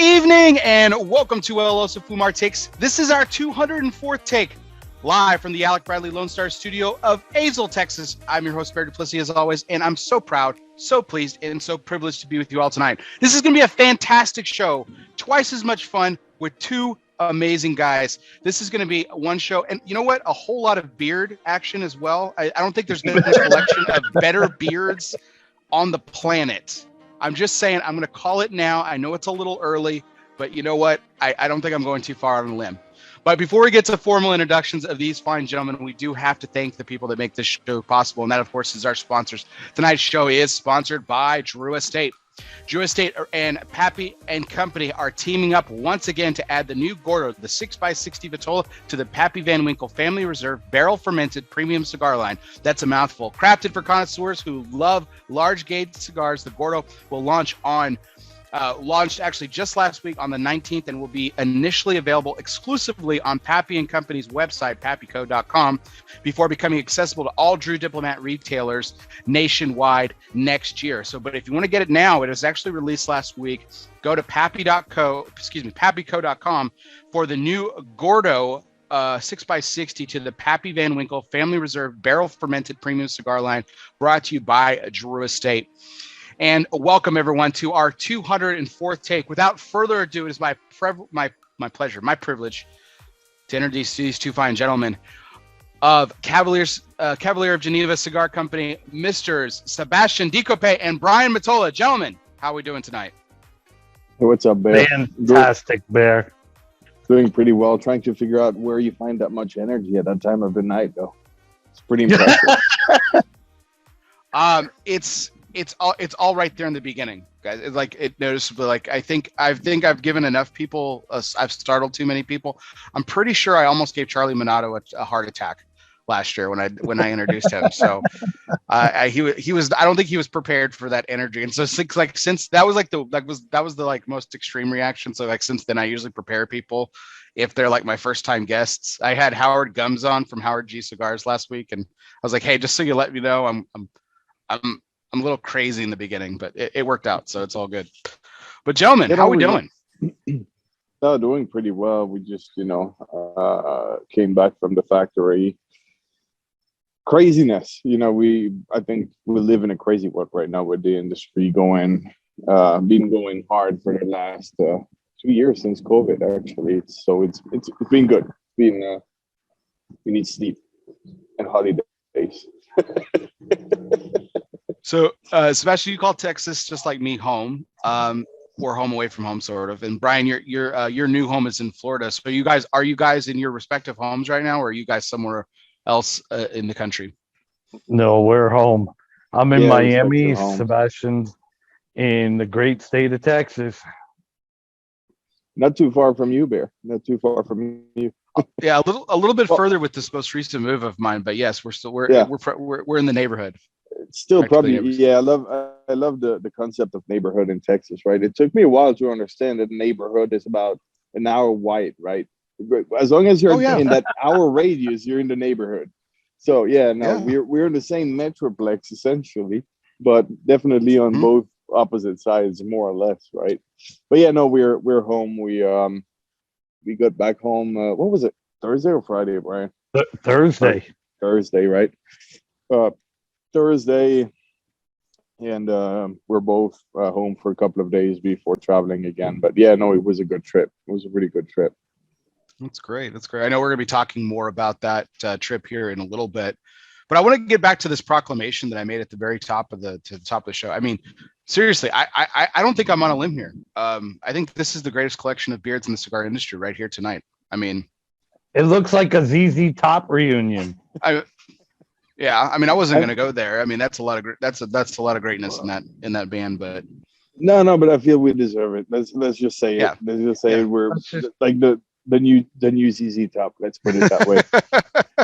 evening and welcome to ELOSOFUMARTAKES. This is our 204th take, live from the Alec Bradley Lone Star studio of Azle, Texas. I'm your host, Barry Duplessis, as always, and I'm so proud, so pleased, and so privileged to be with you all tonight. This is going to be a fantastic show, twice as much fun with two amazing guys. This is going to be one show, and you know what? A whole lot of beard action as well. I don't think there's been this collection of better beards on the planet. I'm just saying, I'm going to call it now. I know it's a little early, but you know what? I don't think I'm going too far on a limb. But before we get to formal introductions of these fine gentlemen, we do have to thank the people that make this show possible. And that, of course, is our sponsors. Tonight's show is sponsored by Drew Estate. Drew Estate and Pappy and Company are teaming up once again to add the new Gordo, the 6x60 Vitola, to the Pappy Van Winkle Family Reserve Barrel Fermented Premium Cigar line. That's a mouthful. Crafted for connoisseurs who love large gauge cigars, the Gordo will launched actually just last week on the 19th and will be initially available exclusively on Pappy and Company's website, pappyco.com, before becoming accessible to all Drew Diplomat retailers nationwide next year. But if you want to get it now, it was actually released last week. Go to pappyco.com for the new Gordo 6x60 to the Pappy Van Winkle Family Reserve Barrel Fermented Premium Cigar line, brought to you by Drew Estate. And welcome everyone to our 204th take. Without further ado, it is my pleasure, my privilege to introduce these two fine gentlemen of Cavalier of Genève Cigar Company, Misters Sebastien Decoppet and Brian Motola. Gentlemen, how are we doing tonight? Hey, what's up, Bear? Fantastic, Bear. Doing pretty well. Trying to figure out where you find that much energy at that time of the night, though. It's pretty impressive. It's all right there in the beginning, guys. It's like it noticeably. Like I think I've given enough people. I've startled too many people. I'm pretty sure I almost gave Charlie Minato a heart attack last year when I introduced him. So he was. I don't think he was prepared for that energy. And so since that was the most extreme reaction. So since then I usually prepare people if they're like my first time guests. I had Howard Gums on from Howard G Cigars last week, and I was like, hey, just so you let me know, I'm a little crazy in the beginning, but it worked out, so it's all good. But gentlemen, how are we doing? Doing pretty well. We just, came back from the factory. Craziness, I think we live in a crazy world right now with the industry been going hard for the last 2 years since COVID. Actually, it's been good. We need sleep and holidays. So, Sebastian, you call Texas just like me home, or home away from home, sort of. And Brian, your new home is in Florida. So, are you guys in your respective homes right now, or are you guys somewhere else in the country? No, we're home. I'm in Miami. Sebastian's in the great state of Texas. Not too far from you, Bear. Not too far from you. Yeah, a little bit further with this most recent move of mine, but yes, we're in the neighborhood. It's still probably, I love the concept of neighborhood in Texas, right? It took me a while to understand that neighborhood is about an hour wide, right? As long as you're in that hour radius, you're in the neighborhood. So we're in the same metroplex essentially, but definitely on both opposite sides, more or less, right? But we're home. We got back home. What was it? Thursday or Friday, Brian? Thursday. Thursday, right? Thursday, and we're both home for a couple of days before traveling again. But it was a good trip. It was a really good trip. That's great. I know we're going to be talking more about that trip here in a little bit, but I want to get back to this proclamation that I made at the very top of the show. I mean, seriously, I don't think I'm on a limb here. I think this is the greatest collection of beards in the cigar industry right here tonight. I mean, it looks like a ZZ Top reunion. I wasn't going to go there. I mean, that's a lot of greatness in that band, but but I feel we deserve it. Let's just say it. Let's just say we're like the new ZZ Top. Let's put it that way.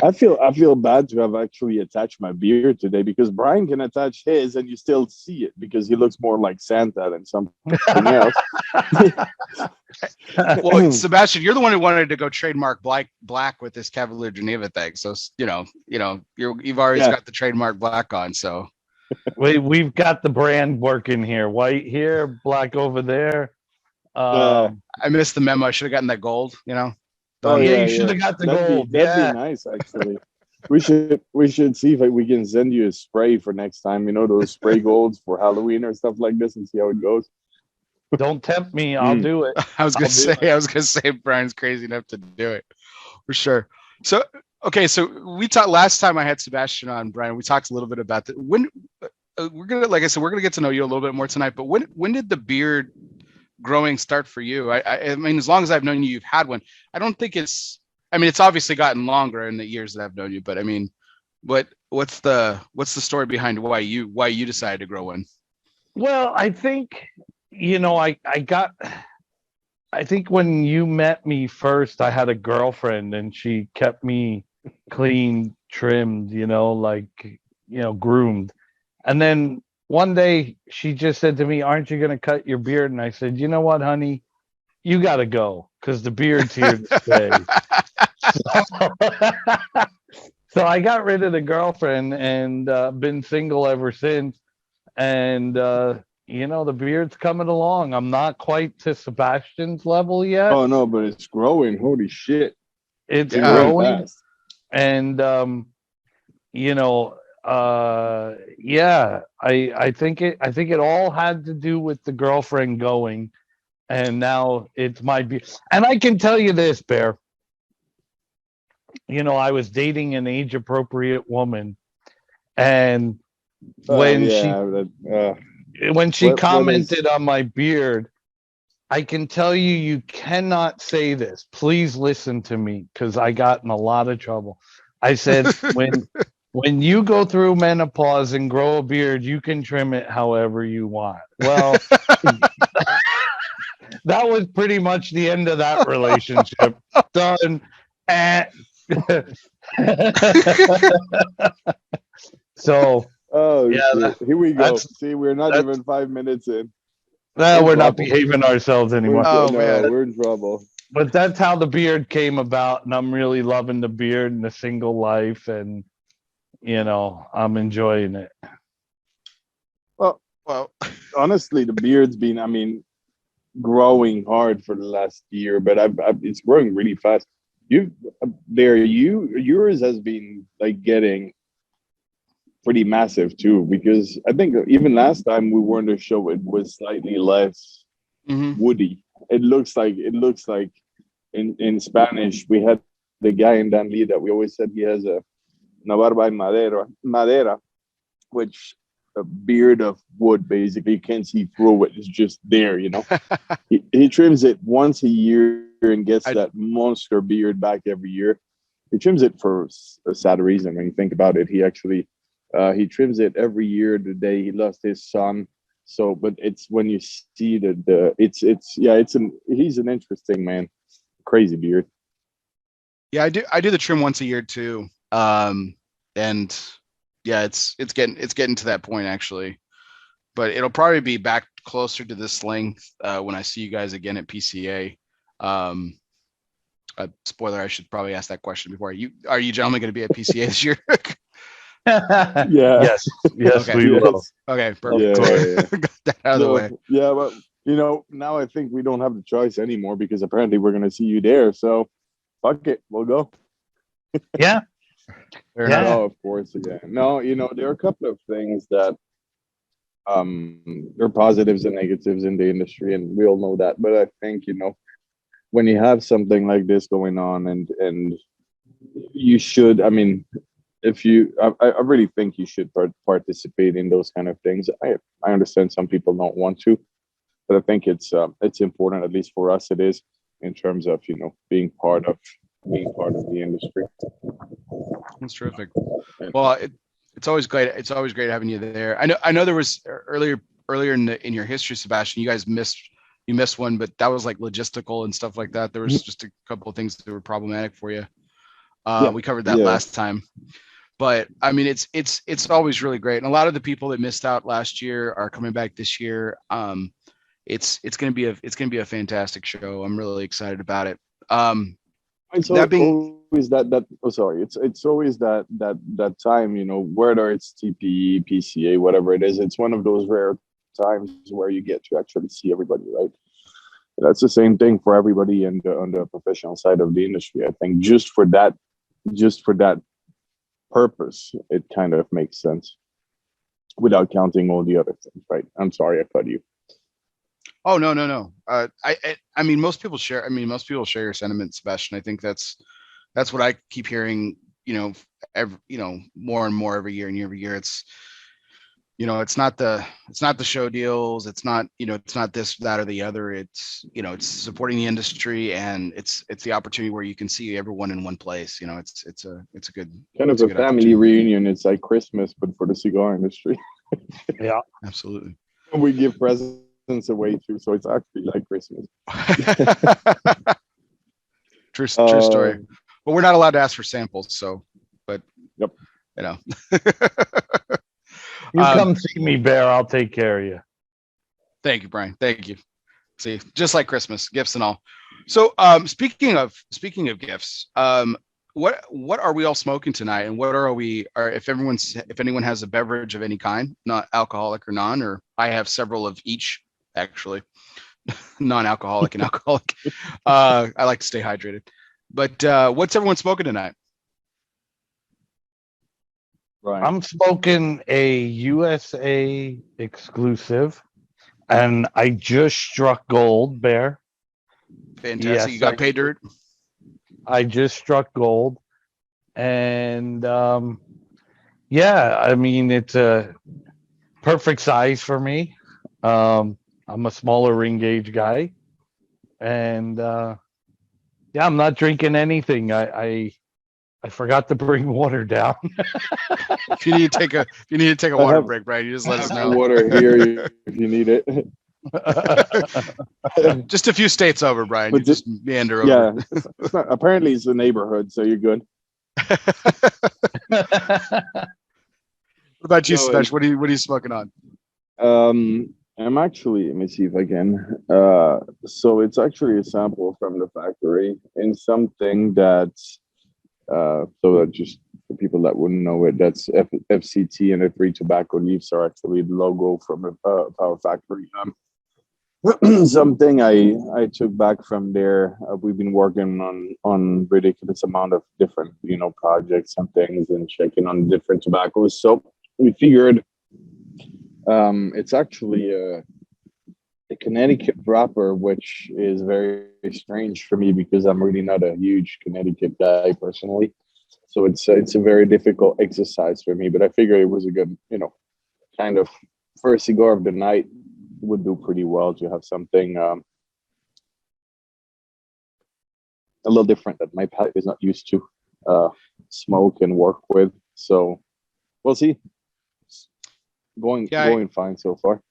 I feel bad to have actually attached my beard today because Brian can attach his and you still see it because he looks more like Santa than something else. Well, Sebastian, you're the one who wanted to go trademark black with this Cavalier Genève thing. So you've already got the trademark black on. So we've got the brand working here. White here, black over there. I missed the memo. I should have gotten that gold, you know. Oh yeah, you should have got the gold. That'd be nice, actually. We should see if we can send you a spray for next time. You know, those spray golds for Halloween or stuff like this, and see how it goes. Don't tempt me. I'll do it. I was gonna say Brian's crazy enough to do it for sure. So okay, so we talked last time I had Sebastien on, Brian. We talked a little bit about that. When we're gonna, like I said, we're gonna get to know you a little bit more tonight. But when did the beard growing start for you? I mean, as long as I've known you, you've had one. I don't think it's. I mean, it's obviously gotten longer in the years that I've known you. But I mean, what's the story behind why you decided to grow one? Well, I think, you know, I think when you met me first, I had a girlfriend and she kept me clean, trimmed, you know, like, you know, groomed. And then one day she just said to me, "Aren't you going to cut your beard?" And I said, "You know what, honey, you got to go because the beard's here to stay." So I got rid of the girlfriend and been single ever since. And, you know, the beard's coming along. I'm not quite to Sebastian's level yet. Oh, no, but it's growing. Holy shit. It's growing. Fast. And, you know, yeah, I think it all had to do with the girlfriend going. And now it's my beard. And I can tell you this, Bear. You know, I was dating an age-appropriate woman. And when she commented on my beard, I can tell you cannot say this. Please listen to me, because I got in a lot of trouble. I said, when you go through menopause and grow a beard, you can trim it however you want. Well, that was pretty much the end of that relationship. Done. So shit. Here we go. See, we're not even 5 minutes in. We're not behaving ourselves anymore. Man, we're in trouble. But that's how the beard came about, and I'm really loving the beard and the single life, and you know, I'm enjoying it. Well, honestly, the beard's been, I mean, growing hard for the last year, but it's growing really fast. Yours has been like getting pretty massive too, because I think even last time we were on the show, it was slightly less woody. It looks like in Spanish, we had the guy in Danli that we always said he has a una barba en madera, which a beard of wood, basically. You can't see through it. It's just there, you know. he trims it once a year and gets that monster beard back every year. He trims it for a sad reason. When you think about it, he actually he trims it every year the day he lost his son. So, but it's when you see he's an interesting man. Crazy beard. Yeah, I do the trim once a year too. And yeah, it's getting to that point actually, but it'll probably be back closer to this length when I see you guys again at PCA. Spoiler, I should probably ask that question before. Are you gentlemen going to be at PCA this year? Yeah. Yes, okay. We will. Okay, perfect. Yeah. Got that out of the way. Yeah, but you know, now I think we don't have the choice anymore, because apparently we're going to see you there. So fuck it, we'll go. Yeah. Oh, of course. Yeah. No, you know, there are a couple of things that there are positives and negatives in the industry, and we all know that. But I think, you know, when you have something like this going on, and you should, I mean, I really think you should participate in those kind of things. I understand some people don't want to, but I think it's important, at least for us it is, in terms of, you know, being part of the industry. That's terrific. Well, it's always great. It's always great having you there. I know there was earlier in your history, Sebastien, you guys missed one, but that was like logistical and stuff like that. There was just a couple of things that were problematic for you. We covered that last time. But I mean, it's always really great, and a lot of the people that missed out last year are coming back this year. It's going to be a fantastic show. I'm really excited about it. It's always it's always that time, you know, whether it's TPE, PCA, whatever it is. It's one of those rare times where you get to actually see everybody, right? That's the same thing for everybody on the professional side of the industry. I think just for that purpose, it kind of makes sense without counting all the other things, right? I'm sorry I cut you. Oh, no. I mean, most people share your sentiment, Sebastian. I think that's what I keep hearing, more and more every year and every year. It's, it's not the show deals. It's not, it's not this, that, or the other. It's, it's supporting the industry, and it's the opportunity where you can see everyone in one place. It's a good kind of a family reunion. It's like Christmas, but for the cigar industry. Yeah, absolutely. We give presents away too, so it's actually like Christmas. True story. But we're not allowed to ask for samples, so. But yep. You come see me, Bear. I'll take care of you. Thank you, Brian. Thank you. See, just like Christmas, gifts and all. So, speaking of gifts, what are we all smoking tonight, and what are we? Or if anyone has a beverage of any kind, not alcoholic or non, or I have several of each, actually, non-alcoholic and alcoholic. I like to stay hydrated. But what's everyone smoking tonight? Right. I'm smoking a USA exclusive, and I just struck gold, Bear. Fantastic. Yes, you got paid dirt. I just struck gold, and yeah, I mean, it's a perfect size for me. I'm a smaller ring gauge guy, and yeah, I'm not drinking anything. I forgot to bring water down. If you need to take a water break, Brian, you just let us know. Water here if you need it. Just a few states over, Brian. But you just meander over. Yeah, apparently it's the neighborhood, so you're good. What about you, Sebastian? What are you smoking on? I'm actually, let me see if I can. So it's actually a sample from the factory in something that's so that just for people that wouldn't know it, that's FCT, and the 3 tobacco leaves are actually the logo from a Power Factory. Something I took back from there. We've been working on ridiculous amount of different projects and things, and checking on different tobaccos. So we figured it's actually a Connecticut wrapper, which is very strange for me because I'm really not a huge Connecticut guy personally. So it's a very difficult exercise for me. But I figured it was a good, kind of first cigar of the night. Would do pretty well to have something a little different that my palate is not used to smoke and work with. So we'll see. Going fine so far.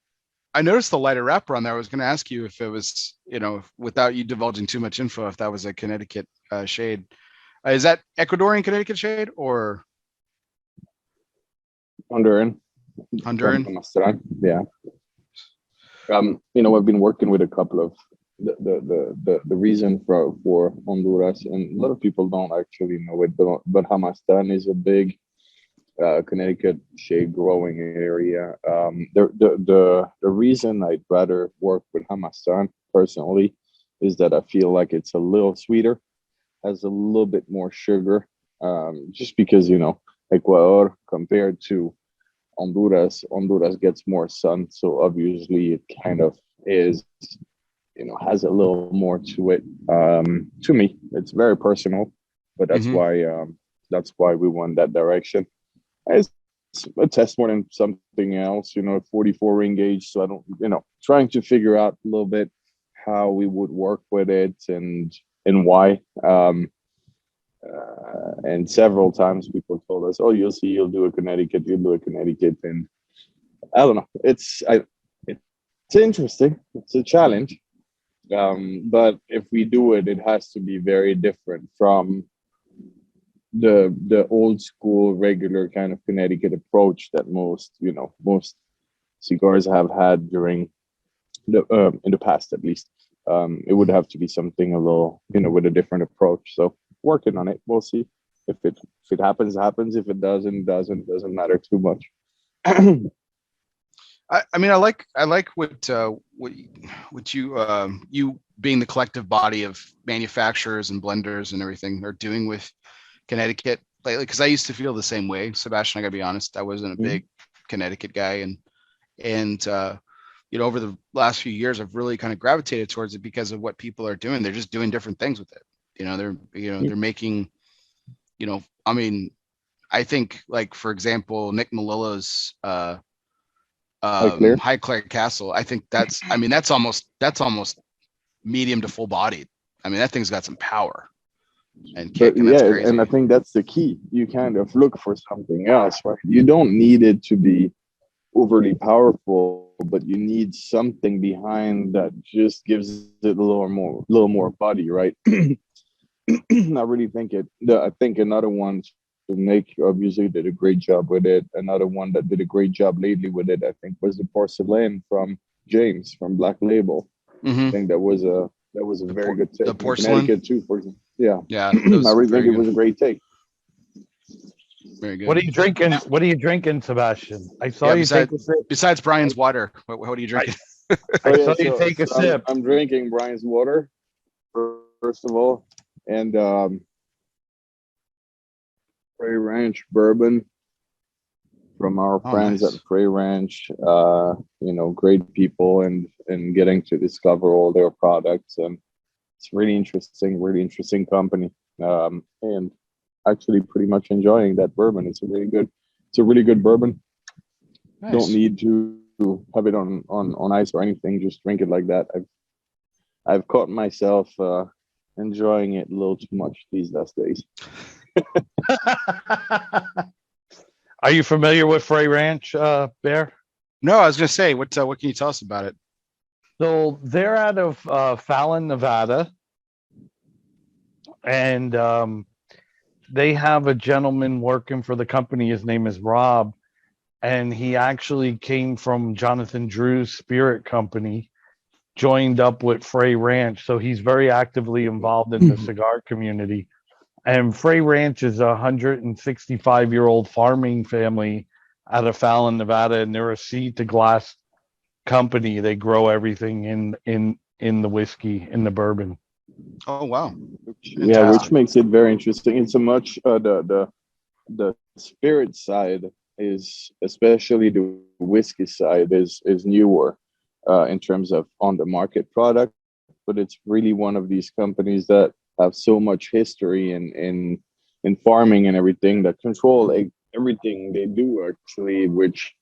I noticed the lighter wrapper on there. I was going to ask you if it was, without you divulging too much info, if that was a Connecticut shade. Is that Ecuadorian Connecticut shade or Honduran? Yeah. I've been working with a couple of the reason for Honduras, and a lot of people don't actually know it, but Hamastan is a big Connecticut shade growing area. The reason I'd rather work with Hamastan personally is that I feel like it's a little sweeter, has a little bit more sugar, just because Ecuador compared to Honduras gets more sun, so obviously it kind of is, has a little more to it. To me, it's very personal, but that's why we went that direction. It's a test more than something else, 44 ring gauge. So I don't, trying to figure out a little bit how we would work with it and why. And several times people told us, "Oh, you'll do a Connecticut, and I don't know. It's interesting. It's a challenge, but if we do it, it has to be very different from the old school regular kind of Connecticut approach that most cigars have had during in the past, at least. It would have to be something a little with a different approach. So working on it, we'll see. If it happens. If it doesn't matter too much. I mean, I like what you being the collective body of manufacturers and blenders and everything are doing with Connecticut lately. Because I used to feel the same way, Sebastian. I gotta be honest, I wasn't a big Connecticut guy, and over the last few years, I've really kind of gravitated towards it because of what people are doing. They're just doing different things with it. They're making, I mean, I think, like, for example, Nick Melillo's High Clare Castle. I think that's almost medium to full bodied. I mean, that thing's got some power and kick, and that's crazy. And I think that's the key. You kind of look for something else, right? You don't need it to be overly powerful, but you need something behind that just gives it a little more body, right? I really think I think another one, Nick obviously did a great job with it. Another one that did a great job lately with it, I think, was the porcelain from James from Black Label. I think that was a very good take. The porcelain too, for example. Yeah. I really think it was a great take. Very good. What are you drinking? What are you drinking, Sebastian? I saw you take a sip. Besides Brian's water, what are you drinking? I saw you take a sip. I'm drinking Brian's water, first of all, and Prairie Ranch bourbon from our friends at Prairie Ranch. Great people, and getting to discover all their products, and it's really interesting company. And actually pretty much enjoying that bourbon. It's a really good bourbon. Nice. Don't need to have it on ice or anything. Just drink it like that. I've caught myself enjoying it a little too much these last days. Are you familiar with Prairie Ranch, Bear? No, I was gonna say, what can you tell us about it? So they're out of Fallon, Nevada, and they have a gentleman working for the company. His name is Rob, and he actually came from Jonathan Drew's Spirit Company, joined up with Frey Ranch. So he's very actively involved in the cigar community. And Frey Ranch is a 165-year-old farming family out of Fallon, Nevada, and they're a seed to glass company. They grow everything in the whiskey, in the bourbon. Oh wow! Yeah, which makes it very interesting. It's a much the spirit side is, especially the whiskey side, is newer in terms of on the market product, but it's really one of these companies that have so much history in farming and everything, that control everything they do actually, which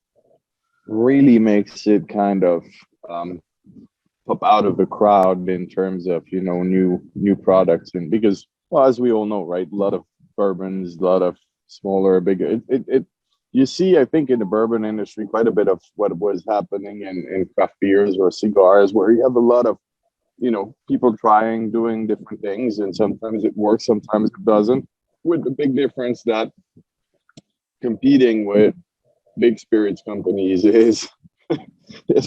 really makes it kind of pop out of the crowd in terms of new products. And because, well, as we all know, right, a lot of bourbons, a lot of smaller, bigger, you see, I think, in the bourbon industry quite a bit of what was happening in craft beers or cigars, where you have a lot of people doing different things, and sometimes it works, sometimes it doesn't, with the big difference that competing with big spirits companies is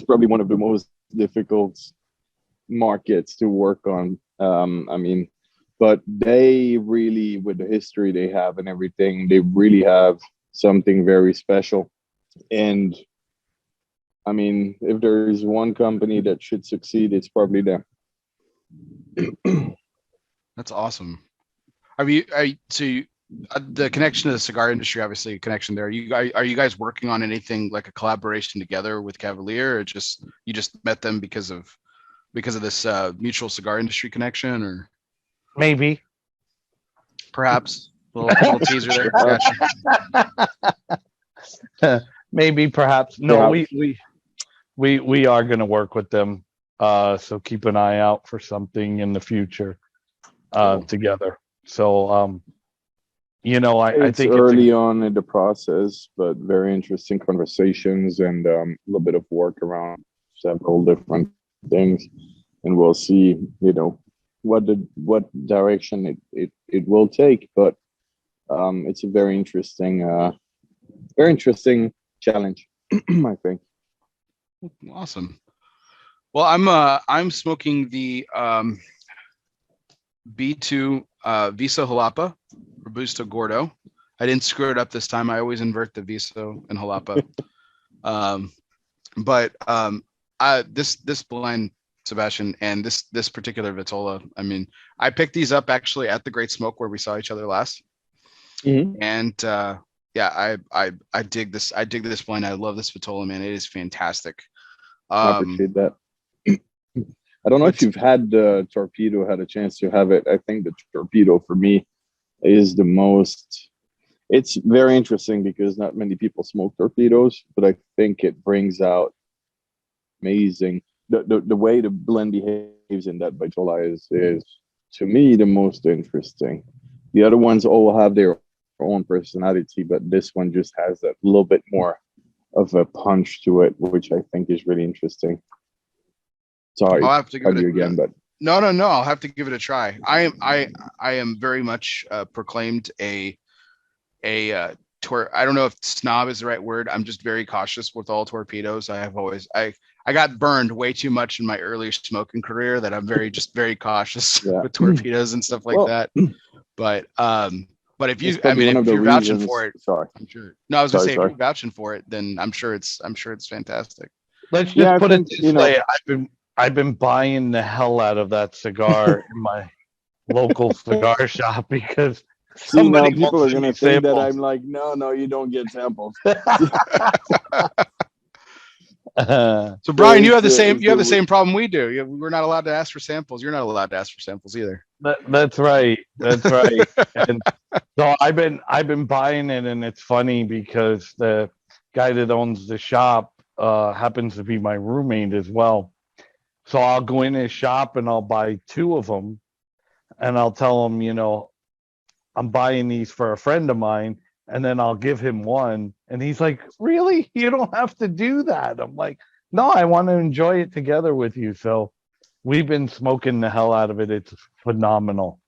probably one of the most difficult markets to work on. But they really, with the history they have and everything, they really have something very special. And I mean, if there is one company that should succeed, it's probably them. That's awesome. The connection to the cigar industry, obviously a connection there. Are you guys working on anything like a collaboration together with Cavalier, or you just met them because of this mutual cigar industry connection, or maybe, perhaps a little teaser there? Gotcha. Maybe, perhaps. No, we are going to work with them. So keep an eye out for something in the future together. So I think it's early on in the process, but very interesting conversations, and a little bit of work around several different things, and we'll see, what direction it will take. But it's a very interesting challenge, I think. Awesome. Well, I'm smoking the B2 Viso Jalapa Robusto Gordo. I didn't screw it up this time. I always invert the Viso and Jalapa. But this blend Sebastian, and this particular Vitola. I mean, I picked these up actually at the Great Smoke where we saw each other last, and yeah, I dig this. I dig this blend. I love this Vitola, man. It is fantastic. I appreciate that. I don't know if you've had the Torpedo, had a chance to have it. I think the Torpedo for me is the most. It's very interesting because not many people smoke Torpedoes, but I think it brings out amazing. The way the blend behaves in that Vitola is to me the most interesting. The other ones all have their own personality, but this one just has that little bit more of a punch to it, which I think is really interesting. Sorry, I'll have to give it again, but no. I'll have to give it a try. I am very much proclaimed a I don't know if snob is the right word. I'm just very cautious with all torpedoes. I got burned way too much in my early smoking career that I'm very cautious with torpedoes and stuff like that. But if you, I mean, if you're vouching for it, sorry, I'm sure. No, I was gonna say if you're vouching for it, then I'm sure it's fantastic. Let's just put it this way. I've been buying the hell out of that cigar in my local cigar shop because now people are gonna think that I'm like, no, you don't get samples. So Brian, you have the same problem we do. We're not allowed to ask for samples. You're not allowed to ask for samples either. That's right. That's right. And so I've been buying it, and it's funny because the guy that owns the shop happens to be my roommate as well. So I'll go in his shop and I'll buy 2 of them, and I'll tell him, I'm buying these for a friend of mine, and then I'll give him 1. And he's like, really? You don't have to do that. I'm like, no, I want to enjoy it together with you. So we've been smoking the hell out of it. It's phenomenal.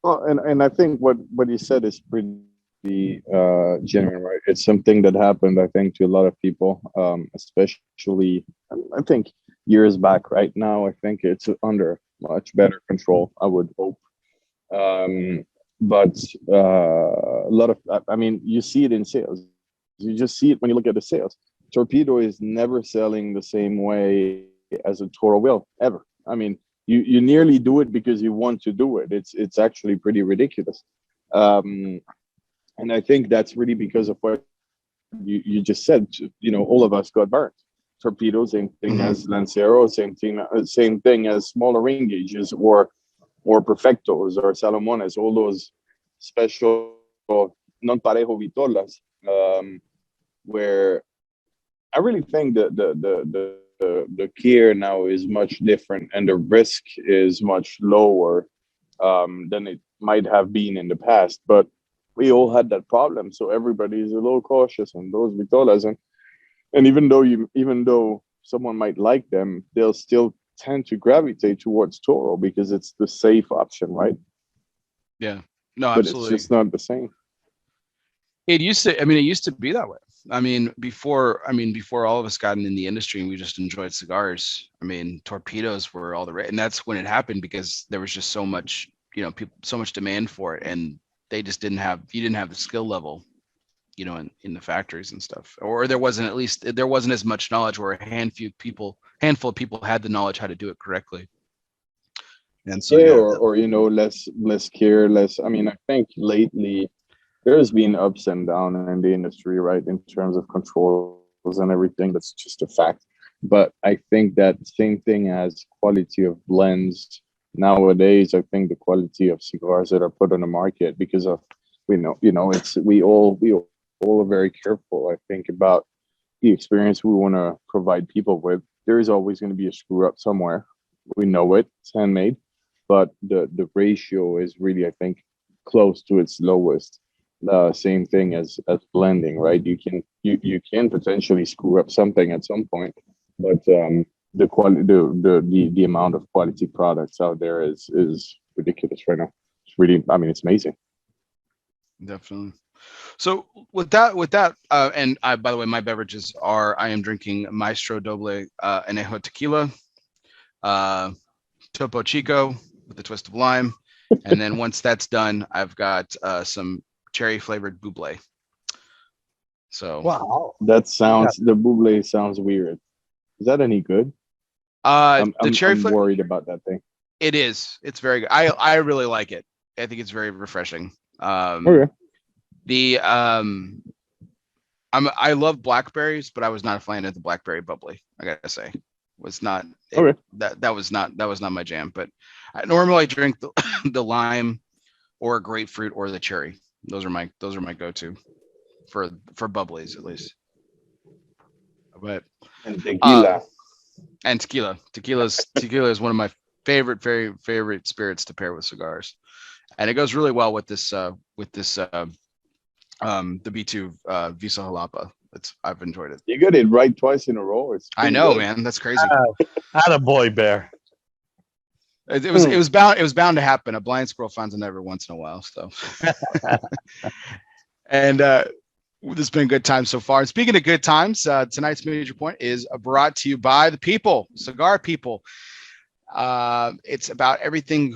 Well, and I think what you said is pretty genuine, right? It's something that happened, I think, to a lot of people, especially, I think, years back. Right now, I think it's under much better control, I would hope. But a lot of, I mean, you see it in sales. You just see it when you look at the sales. Torpedo is never selling the same way as a Toro will, ever. I mean, you nearly do it because you want to do it. It's actually pretty ridiculous. And I think that's really because of what you just said. All of us got burnt. Torpedo, same thing as Lancero, same thing as smaller ring gauges or Perfectos or Salomones, all those special non-parejo vitolas, where I really think that the care now is much different and the risk is much lower than it might have been in the past. But we all had that problem, so everybody is a little cautious on those vitolas, and even though someone might like them, they'll still tend to gravitate towards Toro because it's the safe option, right? Yeah, no, but absolutely. It's just not the same. It used to be that way. I mean, before all of us got in the industry and we just enjoyed cigars. I mean, torpedoes were all the rage, and that's when it happened because there was just so much, so much demand for it, and they just didn't have the skill level, in the factories and stuff, or there wasn't as much knowledge, or a handful of people had the knowledge how to do it correctly. And so less care, less. I mean, I think lately there's been ups and downs in the industry, right, in terms of controls and everything. That's just a fact. But I think that same thing as quality of blends nowadays. I think the quality of cigars that are put on the market, because of we all are very careful, I think, about the experience we want to provide people with. There is always going to be a screw up somewhere. We know it. It's handmade, but the ratio is really, I think, close to its lowest. Same thing as blending, right? You can potentially screw up something at some point, but the quality, the amount of quality products out there is ridiculous right now. It's really, I mean, it's amazing. Definitely. So with that, and by the way, my beverages are, I am drinking Maestro Doble Anejo Tequila, Topo Chico with a twist of lime, and then once that's done, I've got some cherry flavored Buble. So wow, the Buble sounds weird. Is that any good? The cherry I'm worried about that thing. It is. It's very good. I really like it. I think it's very refreshing. Okay. I love blackberries, but I was not a fan of the blackberry bubbly. I gotta say, was not okay. That was not my jam. But I normally drink the, the lime or grapefruit or the cherry. Those are my go-to for bubblies at least. But and tequila. Tequila is one of my favorite spirits to pair with cigars, and it goes really well with this the B2 Visa Jalapa. I've enjoyed it. You got it right twice in a row. I know, man. That's crazy. Attaboy, Bear. It was bound to happen. A blind squirrel finds it every once in a while. So, and this has been a good time so far. And speaking of good times, tonight's major point is brought to you by the people, cigar people. It's about everything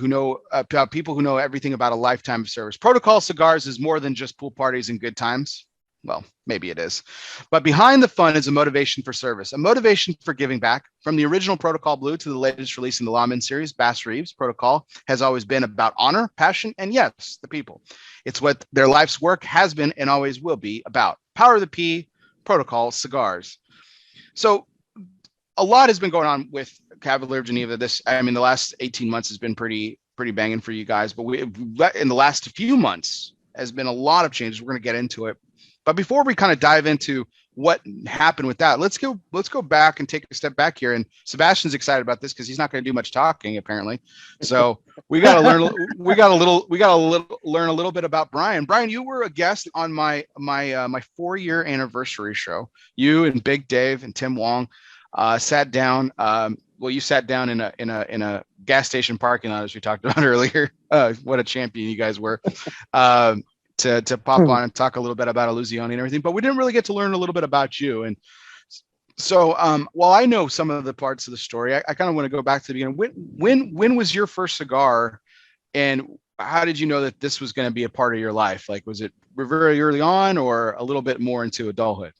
about people who know everything about a lifetime of service. Protocol Cigars is more than just pool parties and good times. Well, maybe it is. But behind the fun is a motivation for service, a motivation for giving back. From the original Protocol Blue to the latest release in the Lawman series, Bass Reeves, Protocol has always been about honor, passion, and yes, the people. It's what their life's work has been and always will be about. Power of the P, Protocol Cigars. So a lot has been going on with Cavalier Geneva. The last 18 months has been pretty banging for you guys. But in the last few months has been a lot of changes. We're going to get into it. But before we kind of dive into what happened with that, let's go back and take a step back here. And Sebastian's excited about this because he's not going to do much talking apparently. So we got to learn a little bit about Brian. Brian, you were a guest on my 4-year anniversary show. You and Big Dave and Tim Wong sat down. You sat down in a gas station parking lot, as we talked about earlier. What a champion you guys were. To pop on and talk a little bit about Illusione and everything, but we didn't really get to learn a little bit about you. And so while I know some of the parts of the story, I kind of want to go back to the beginning. When was your first cigar, and how did you know that this was going to be a part of your life? Like, was it very early on or a little bit more into adulthood?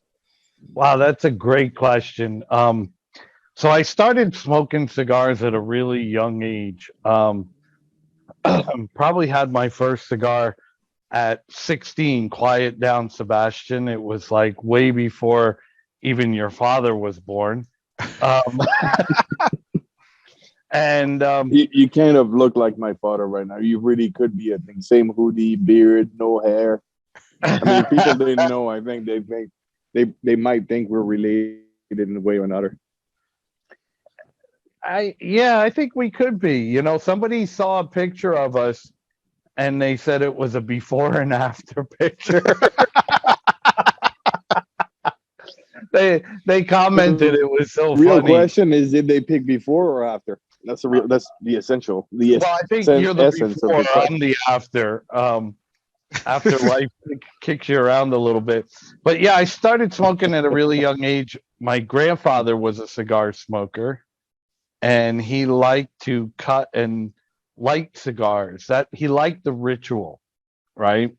Wow, that's a great question. So I started smoking cigars at a really young age. Probably had my first cigar at 16, Quiet Down Sebastian. It was like way before even your father was born. And you kind of look like my father right now. You really could be, I think. Same hoodie, beard, no hair. I mean, people didn't know. I think they might think we're related in a way or another. I think we could be. Somebody saw a picture of us and they said it was a before and after picture. They commented it was so real funny. Question is, did they pick before or after? That's the essential. Well, I think you're the before, I'm the after. After life kicks you around a little bit. But yeah, I started smoking at a really young age. My grandfather was a cigar smoker, and he liked to cut and light cigars. That he liked the ritual, right?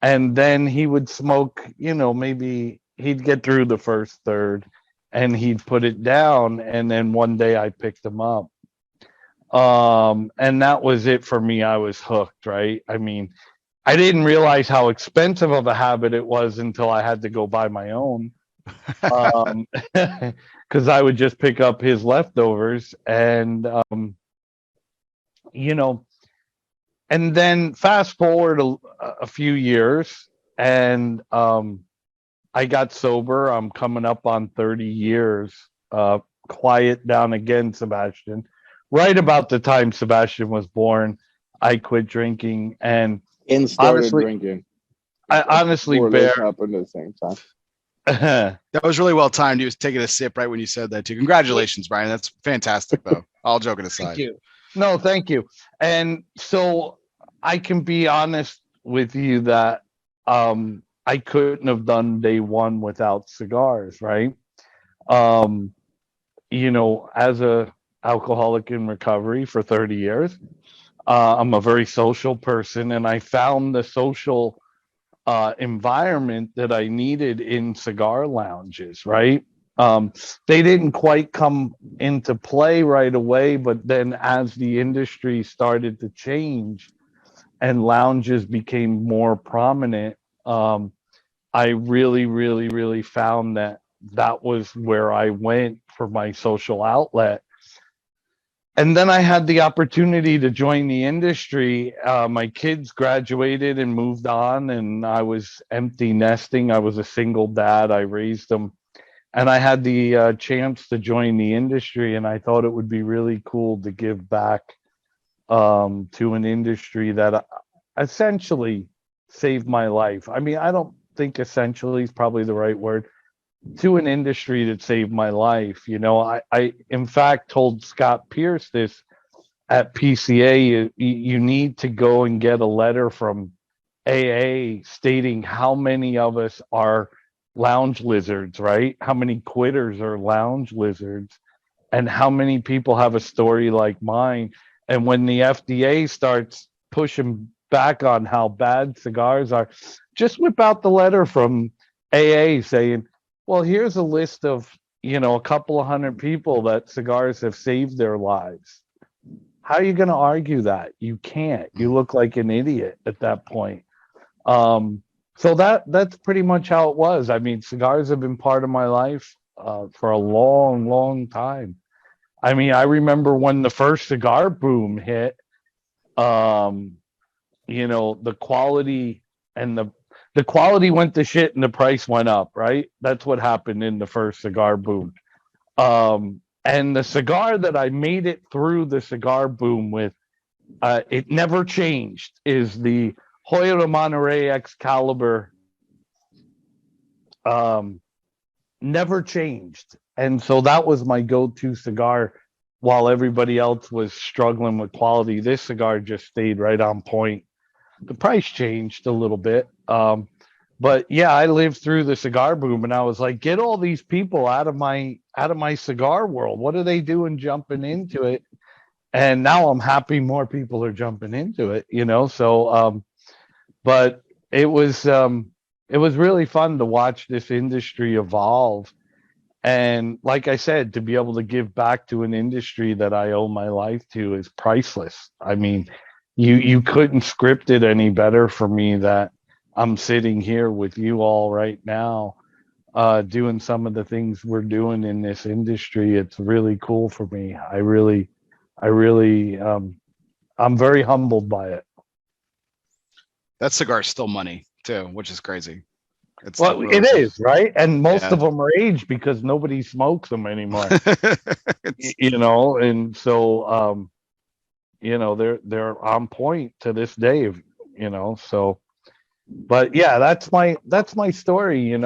And then he would smoke, maybe he'd get through the first third and he'd put it down, and then one day I picked him up. And that was it for me. I was hooked, right? I mean, I didn't realize how expensive of a habit it was until I had to go buy my own. Because I would just pick up his leftovers and and then fast forward a few years, and I got sober. I'm coming up on 30 years. Quiet Down again, Sebastian. Right about the time Sebastian was born, I quit drinking and started drinking. I honestly, Bear, happened at the same time. That was really well timed. He was taking a sip right when you said that too. Congratulations, Brian. That's fantastic, though. All joking aside. Thank you. No, thank you. And so I can be honest with you that I couldn't have done day one without cigars, right? As a alcoholic in recovery for 30 years, I'm a very social person, and I found the social environment that I needed in cigar lounges, right? They didn't quite come into play right away, but then as the industry started to change and lounges became more prominent, I really, really, really found that was where I went for my social outlet. And then I had the opportunity to join the industry. My kids graduated and moved on, and I was empty nesting. I was a single dad. I raised them. And I had the chance to join the industry, and I thought it would be really cool to give back to an industry that essentially saved my life. I mean, I don't think essentially is probably the right word. To an industry that saved my life. You know, I in fact told Scott Pierce this at PCA. You need to go and get a letter from AA stating how many of us are lounge lizards, right? How many quitters are lounge lizards, and how many people have a story like mine. And when the FDA starts pushing back on how bad cigars are, just whip out the letter from AA saying, well, here's a list of, a couple of hundred people that cigars have saved their lives. How are you going to argue that? You can't. You look like an idiot at that point. So that's pretty much how it was. I mean, cigars have been part of my life for a long, long time. I mean, I remember when the first cigar boom hit, the quality and the quality went to shit and the price went up, right? That's what happened in the first cigar boom. And the cigar that I made it through the cigar boom with, it never changed, is the Hoyo de Monterrey Excalibur. Never changed. And so that was my go-to cigar while everybody else was struggling with quality. This cigar just stayed right on point. The price changed a little bit. But yeah, I lived through the cigar boom, and I was like, get all these people out of my cigar world. What are they doing jumping into it? And now I'm happy more people are jumping into it, So but it was really fun to watch this industry evolve. And like I said, to be able to give back to an industry that I owe my life to is priceless. I mean, you couldn't script it any better for me that I'm sitting here with you all right now, doing some of the things we're doing in this industry. It's really cool for me. I'm very humbled by it. That cigar's still money too, which is crazy. It is, right? And most of them are aged because nobody smokes them anymore. And so they're on point to this day, so. But yeah, that's my story, and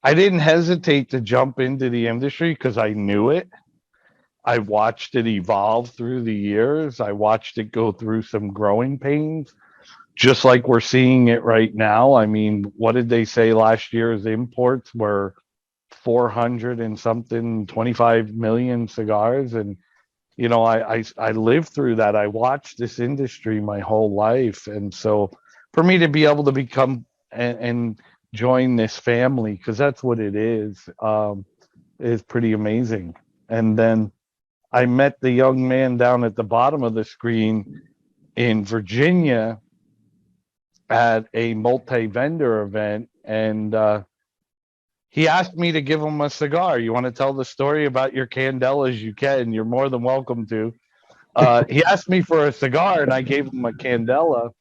I didn't hesitate to jump into the industry because I knew it. I watched it evolve through the years. I watched it go through some growing pains, just like we're seeing it right now. I mean, what did they say last year's imports were 400 and something, 25 million cigars? And, I lived through that. I watched this industry my whole life. And so for me to be able to become and join this family, because that's what it is pretty amazing. And then I met the young man down at the bottom of the screen in Virginia at a multi-vendor event, and he asked me to give him a cigar. You want to tell the story about your candelas? You can. You're more than welcome to. He asked me for a cigar, and I gave him a candela.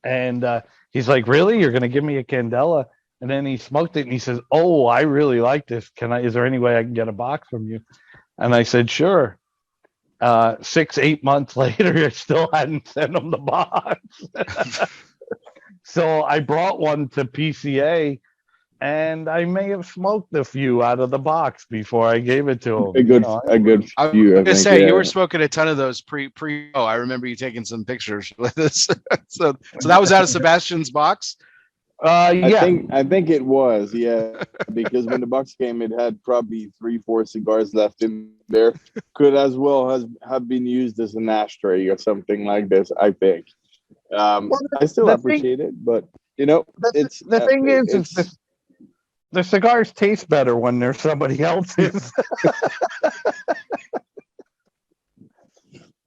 And he's like, "Really? You're going to give me a candela?" And then he smoked it, and he says, "Oh, I really like this. Is there any way I can get a box from you?" And I said, "Sure." 6-8 months later, I still hadn't sent him the box. So I brought one to PCA, and I may have smoked a few out of the box before I gave it to him. A good few. I was gonna say, you were smoking a ton of those pre. Oh, I remember you taking some pictures with us. so that was out of Sebastian's box. Yeah, I think it was, because when the box came, it had probably 3-4 cigars left in there. Could as well have been used as an ashtray or something like this, I think. I still appreciate it, but it's The cigars taste better when they're somebody else's.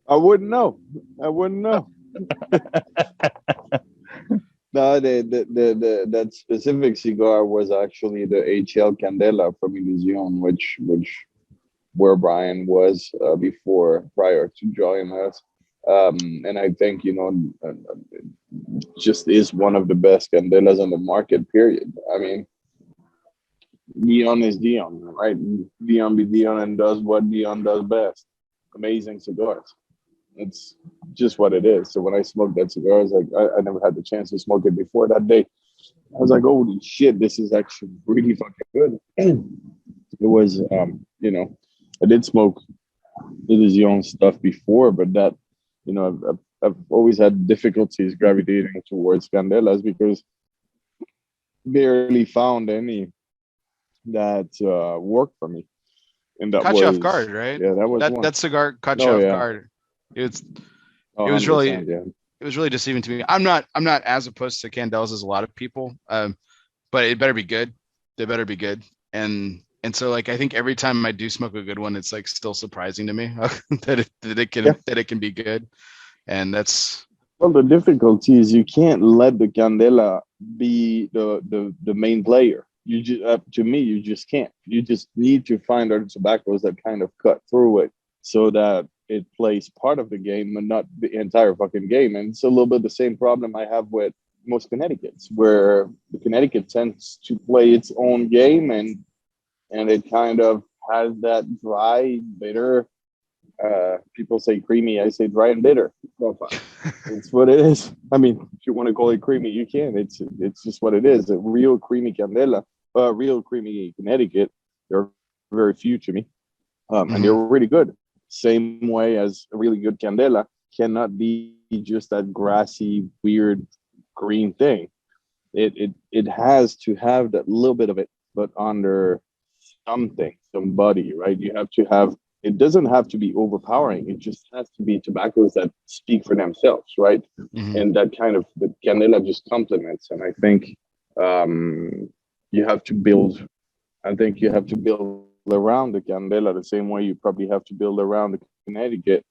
I wouldn't know. No, that specific cigar was actually the HL Candela from Illusion, which where Brian was prior to joining us. And I think, just is one of the best candelas on the market, period. I mean, Dion is Dion, right? Dion be Dion and does what Dion does best. Amazing cigars. It's just what it is. So when I smoked that cigar, I was like, I never had the chance to smoke it before that day. I was like, holy shit, this is actually really fucking good. It was, I did smoke Illusion stuff before, but that, I've always had difficulties gravitating towards candelas because barely found any that worked for me. And that caught you off guard, right? Yeah, that was that cigar caught you off guard. It was really deceiving to me. I'm not as opposed to candelas as a lot of people, but it better be good. They better be good. And so, like, I think every time I do smoke a good one, it's like still surprising to me that it can be good. And that's, well, the difficulty is you can't let the candela be the main player. You just, to me, you just can't. You just need to find other tobaccos that kind of cut through it so that it plays part of the game and not the entire fucking game. And it's a little bit the same problem I have with most Connecticut's, where the Connecticut tends to play its own game and it kind of has that dry, bitter, people say creamy, I say dry and bitter profile. It's what it is. I mean, if you want to call it creamy, you can. It's just what it is. A real creamy candela, real creamy Connecticut, there are very few to me. And they're really good. Same way as a really good candela cannot be just that grassy, weird green thing. It has to have that little bit of it, but under somebody, right? You have to have, it doesn't have to be overpowering. It just has to be tobaccos that speak for themselves, right? And that kind of, the candela just complements. And I think you have to build around the candela the same way you probably have to build around the Connecticut,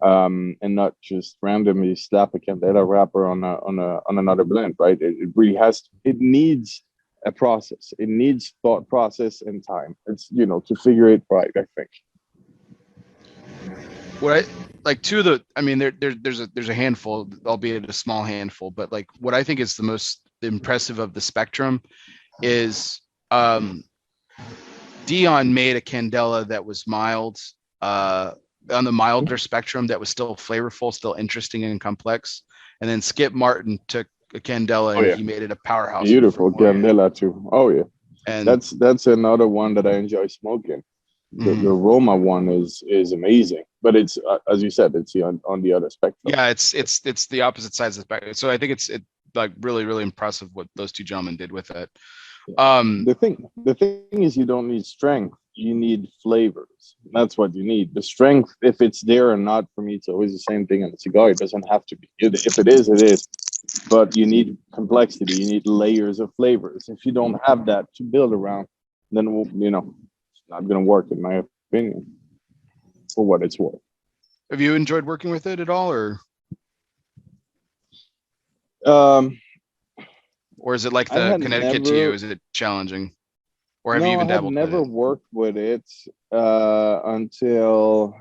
and not just randomly slap a candela wrapper on another blend, right? It really has, it needs a process. It needs thought process and time. It's, to figure it right, I think. What I like there's a handful, albeit a small handful, but like what I think is the most impressive of the spectrum is Dion made a candela that was mild, on the milder spectrum, that was still flavorful, still interesting and complex. And then Skip Martin took a candela and he made it a powerhouse. Beautiful candela too. Oh yeah. And that's another one that I enjoy smoking. The Roma one is amazing, but it's as you said, it's on the other spectrum. Yeah, it's the opposite sides of the spectrum. So I think it's like really, really impressive what those two gentlemen did with it. The thing is, you don't need strength, you need flavors. That's what you need. The strength, if it's there or not, for me, it's always the same thing in a cigar. It doesn't have to be. If it is, it is. But you need complexity. You need layers of flavors. If you don't have that to build around, then it's not going to work, in my opinion, for what it's worth. Have you enjoyed working with it at all, or is it like the Connecticut to you? Is it challenging, or have you even dabbled? I have never worked with it until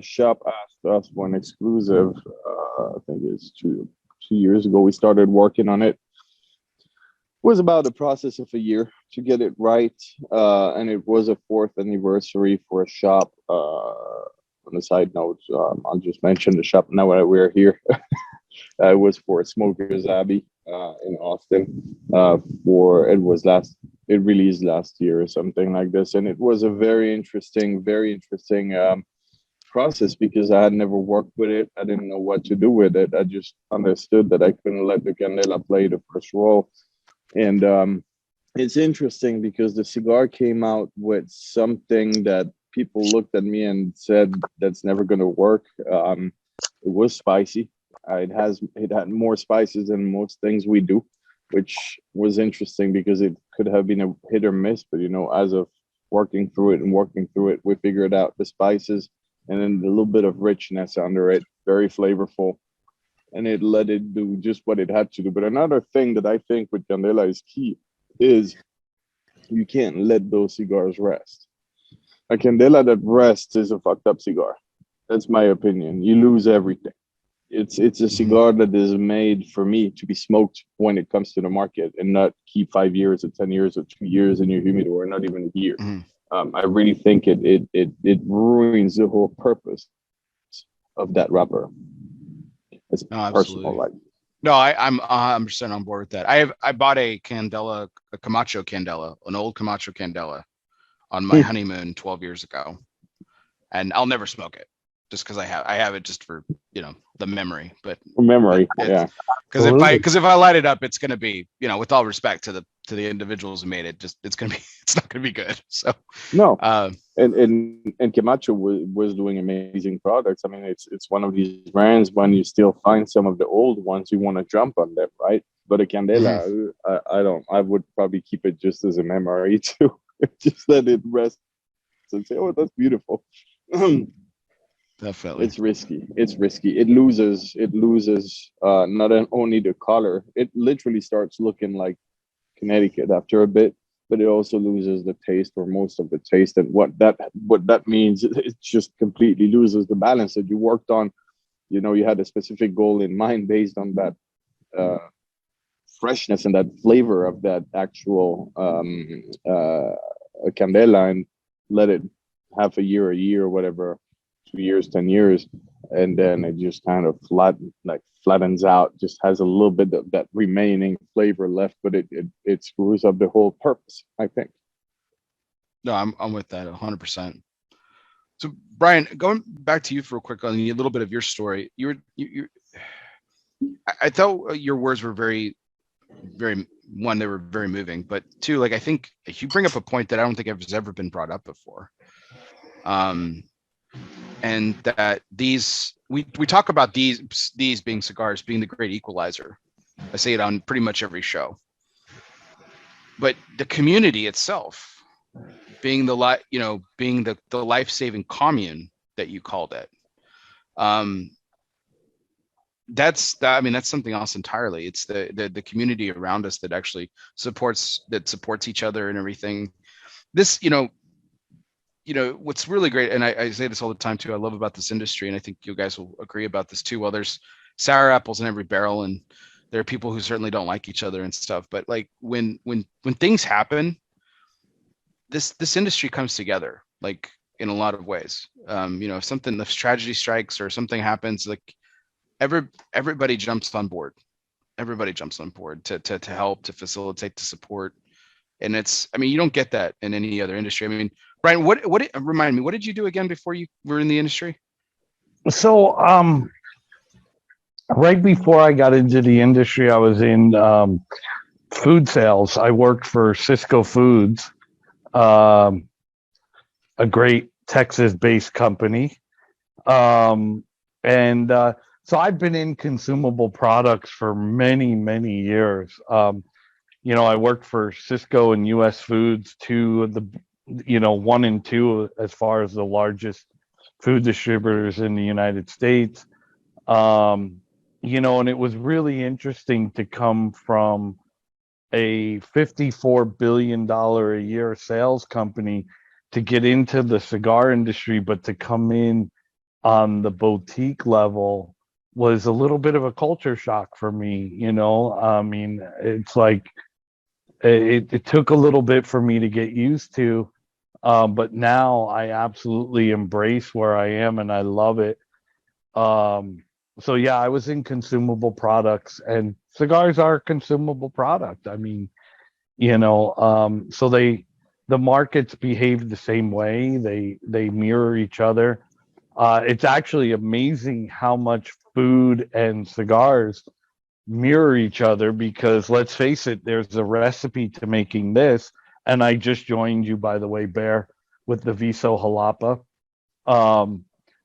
Shop asked us for an exclusive. I think it's 2 years ago. We started working on it. It was about a process of a year to get it right, and it was a 4th anniversary for a shop. On a side note, I'll just mention the shop now that we're here. It was for Smokers Abbey in Austin. It released last year or something like this, and it was a very interesting process because I had never worked with it. I didn't know what to do with it. I just understood that I couldn't let the candela play the first role. And it's interesting because the cigar came out with something that people looked at me and said that's never going to work. It was spicy. It had more spices than most things we do. which was interesting because it could have been a hit or miss. But as of working through it, we figured out the spices and then a little bit of richness under it, very flavorful, and it let it do just what it had to do. But another thing that I think with Candela is key is you can't let those cigars rest. A Candela that rests is a fucked up cigar. That's my opinion. You lose everything. It's a cigar that is made for me to be smoked when it comes to the market and not keep 5 years or 10 years or 2 years in your humidor, or not even a year. I really think it ruins the whole purpose of that wrapper. It's personal life. No, I'm 100% on board with that. I bought a Candela, a Camacho Candela, an old Camacho Candela on my honeymoon 12 years ago, and I'll never smoke it just because I have it just for the memory. But yeah. Because if I light it up, it's going to be with all respect to the individuals who made it, it's not gonna be good. So no, and Camacho was doing amazing products. I mean, it's one of these brands when you still find some of the old ones, you want to jump on them, right? But a Candela, I would probably keep it just as a memory too. Just let it rest and say, oh, that's beautiful. Definitely. It's risky. It loses not only the color, it literally starts looking like Connecticut after a bit, but it also loses the taste, or most of the taste. And what that means, it just completely loses the balance that you worked on. You had a specific goal in mind based on that freshness and that flavor of that actual Candela, and let it half a year, whatever, 2 years, 10 years, and then it just kind of flattens out, just has a little bit of that remaining flavor left, but it screws up the whole purpose, I think. No, I'm with that 100%. So Brian, going back to you for a quick on a little bit of your story, I thought your words were very, very, one, they were very moving, but two, I think you bring up a point that I don't think has ever been brought up before. And that we talk about these being cigars being the great equalizer. I say it on pretty much every show. But the community itself being the life-saving commune that you called it. That's something else entirely. It's the community around us that actually supports each other and everything. This, what's really great, and I say this all the time too, I love about this industry, and I think you guys will agree about this too. Well, there's sour apples in every barrel, and there are people who certainly don't like each other and stuff. But when things happen, this industry comes together, in a lot of ways. If tragedy strikes or something happens, everybody jumps on board. Everybody jumps on board to help, to facilitate, to support. And you don't get that in any other industry. Brian, remind me, what did you do again before you were in the industry? So, right before I got into the industry, I was in food sales. I worked for Cisco Foods, a great Texas-based company. So I've been in consumable products for many, many years. I worked for Cisco and US Foods, two of the, 1 and 2 as far as the largest food distributors in the United States. And it was really interesting to come from a $54 billion a year sales company to get into the cigar industry, but to come in on the boutique level was a little bit of a culture shock for me. It's it took a little bit for me to get used to, but now I absolutely embrace where I am and I love it. So yeah, I was in consumable products, and cigars are a consumable product. So the markets behave the same way. They mirror each other. It's actually amazing how much food and cigars mirror each other, because let's face it, there's a recipe to making this. And I just joined you, by the way, Bear, with the Viso Jalapa.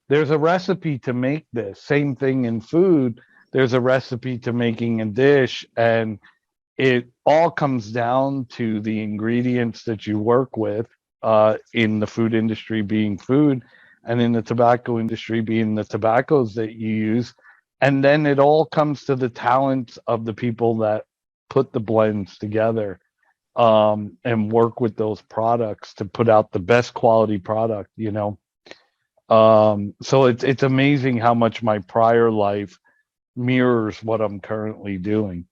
There's a recipe to make this. Same thing in food. There's a recipe to making a dish, and it all comes down to the ingredients that you work with, in the food industry being food, and in the tobacco industry being the tobaccos that you use. And then it all comes to the talents of the people that put the blends together, and work with those products to put out the best quality product, you know. So it's amazing how much my prior life mirrors what I'm currently doing.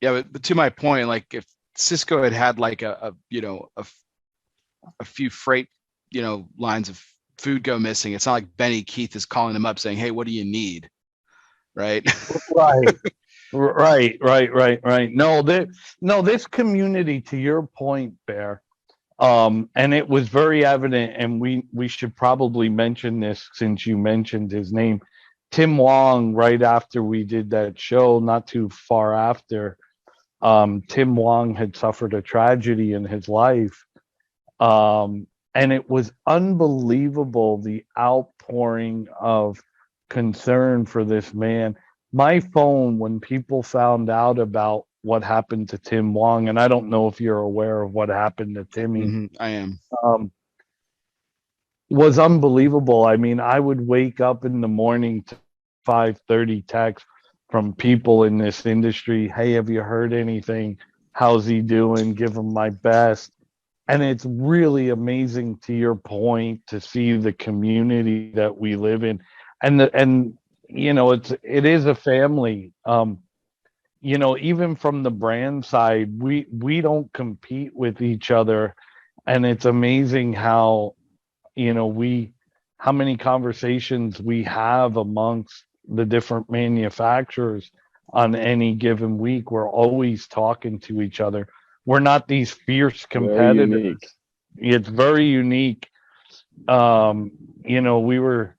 Yeah, but to my point, like if Cisco had like a few freight, lines of food go missing, it's not like Benny Keith is calling them up saying, "Hey, what do you need?" Right? Right. Right. No, this community, to your point, Bear, and it was very evident, and we should probably mention this since you mentioned his name. Tim Wong, right after we did that show, not too far after, Tim Wong had suffered a tragedy in his life. And it was unbelievable, the outpouring of concern for this man. My phone, when people found out about what happened to Tim Wong, and I don't know if you're aware of what happened to Timmy. I am. Was unbelievable. I mean, I would wake up in the morning to 5:30 texts from people in this industry. Hey, have you heard anything? How's he doing? Give him my best. And it's really amazing, to your point, to see the community that we live in, and it is a family. Even from the brand side, we don't compete with each other, and it's amazing how how many conversations we have amongst the different manufacturers on any given week. We're always talking to each other. We're not these fierce competitors. It's very unique. We were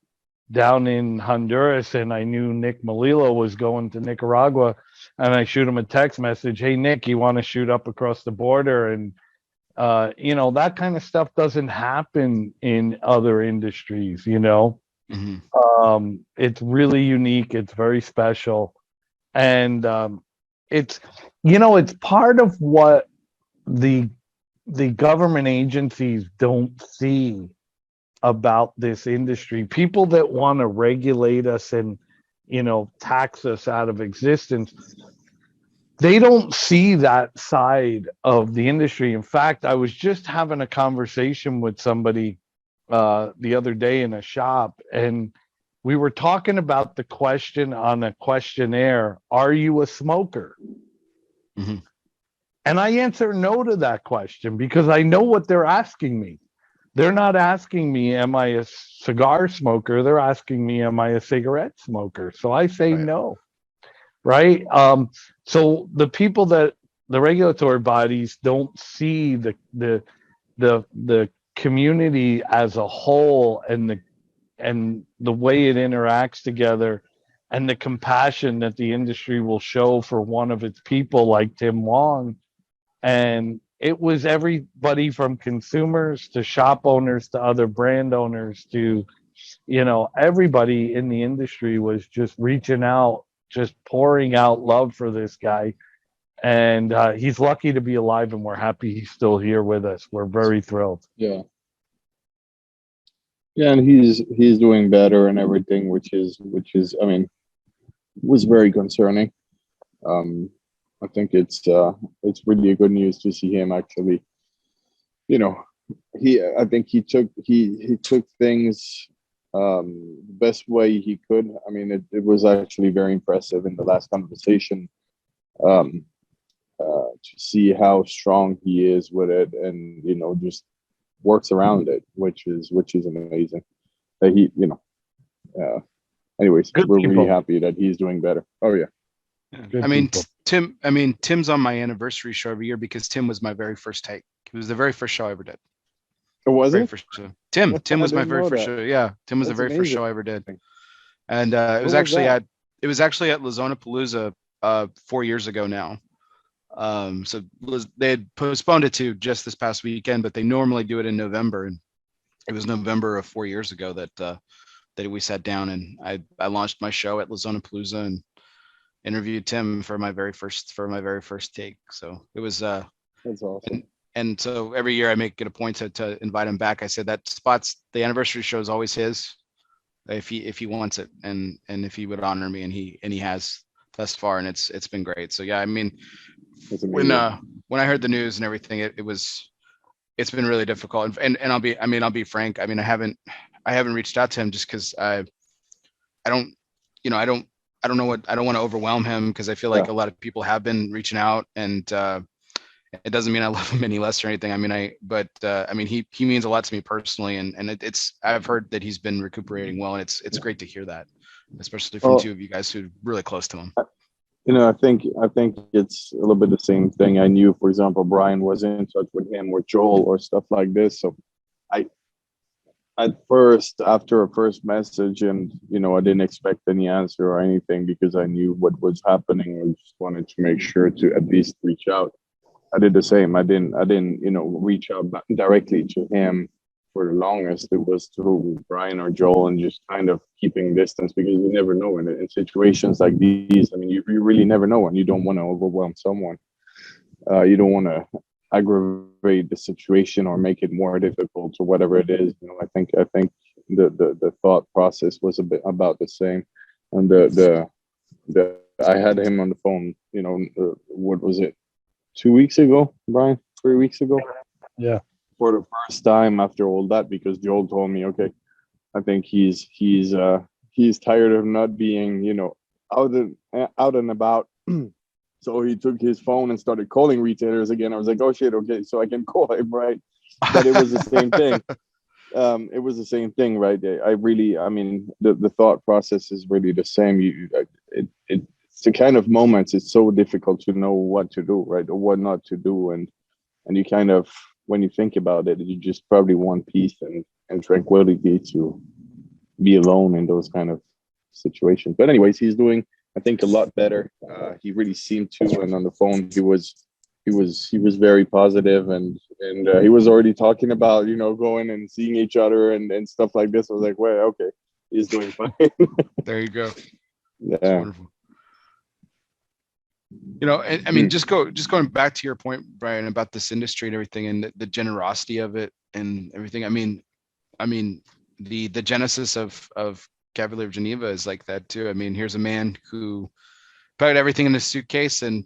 down in Honduras, and I knew Nick Melillo was going to Nicaragua, and I shoot him a text message. Hey, Nick, you want to shoot up across the border? And that kind of stuff doesn't happen in other industries. It's really unique. It's very special. And it's part of what the government agencies don't see about this industry. People that want to regulate us and tax us out of existence, they don't see that side of the industry. In fact, I was just having a conversation with somebody the other day in a shop, and we were talking about the question on a questionnaire, are you a smoker? Mm-hmm. And I answer no to that question because I know what they're asking me. They're not asking me, am I a cigar smoker? They're asking me, am I a cigarette smoker? So I say no. Right. So the people that the regulatory bodies don't see the community as a whole, and the way it interacts together, and the compassion that the industry will show for one of its people like Tim Wong. And it was everybody from consumers to shop owners to other brand owners to, everybody in the industry was just reaching out, just pouring out love for this guy. And he's lucky to be alive, and we're happy he's still here with us. We're very thrilled. Yeah, and he's doing better and everything, which is I mean, was very concerning. I think it's really good news to see him actually. I think he took things the best way he could. I mean, it was actually very impressive in the last conversation to see how strong he is with it, and just works around it, which is amazing. That he, anyways, we're really happy that he's doing better. Oh yeah. I mean, Tim's on my anniversary show every year because Tim was my very first take. It was the very first show I ever did. Was it? Tim was my very first show. Yeah, Tim was the very first show I ever did. And it was actually at Lozona 4 years ago now. So they had postponed it to just this past weekend, but they normally do it in November, and it was November of 4 years ago that we sat down, and I launched my show at Lozona, interviewed Tim for my very first take. So it was that's awesome. And so every year I make it a point to invite him back. I said that the anniversary show is always his, if he wants it, and if he would honor me, and he has thus far, and it's been great. So yeah, I mean, when I heard the news and everything, it's been really difficult, and I'll be frank. I mean, I haven't reached out to him just because I don't want to overwhelm him, because I feel like a lot of people have been reaching out, and it doesn't mean I love him any less or anything. I mean, he means a lot to me personally, and I've heard that he's been recuperating well, and it's great to hear that, especially from two of you guys who are really close to him. I think it's a little bit the same thing. I knew, for example, Brian was in touch with him or Joel or stuff like this. So after a first message, and I didn't expect any answer or anything, because I knew what was happening. I just wanted to make sure to at least reach out. I did the same. I didn't reach out directly to him for the longest. It was through Brian or Joel, and just kind of keeping distance, because you never know in situations like these. I mean, you really never know, and you don't want to overwhelm someone. You don't want to aggravate the situation or make it more difficult or whatever it is. I think the thought process was a bit about the same. And I had him on the phone, what was it, 2 weeks ago, Brian? 3 weeks ago? Yeah. For the first time after all that, because Joel told me, okay, I think he's tired of not being, out and about. So he took his phone and started calling retailers again. I was like, oh shit, okay, so I can call him, right? But it was the same thing. It was the same thing, right? The thought process is really the same. It's the kind of moments, it's so difficult to know what to do, right? Or what not to do. And you kind of, when you think about it, you just probably want peace and tranquility to be alone in those kind of situations. But anyways, he's doing, I think, a lot better. He really seemed to, and on the phone he was very positive, and he was already talking about going and seeing each other and stuff like this. I was like, well, okay, he's doing fine. There you go. Yeah. I mean, just going back to your point, Brian, about this industry and everything, and the generosity of it and everything. I mean, the genesis of CAVALIER Geneva is like that too. I mean, here's a man who packed everything in his suitcase and,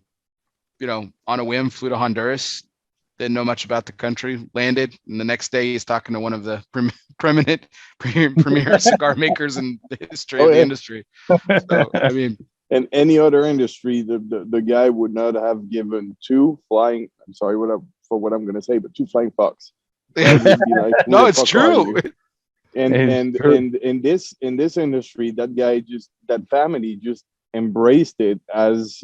on a whim flew to Honduras, didn't know much about the country, landed, and the next day he's talking to one of the premier cigar makers in the history of the industry. So, I mean, in any other industry, the guy would not have given two flying fox. Right? Like, no, it's true. And in this industry, that family just embraced it as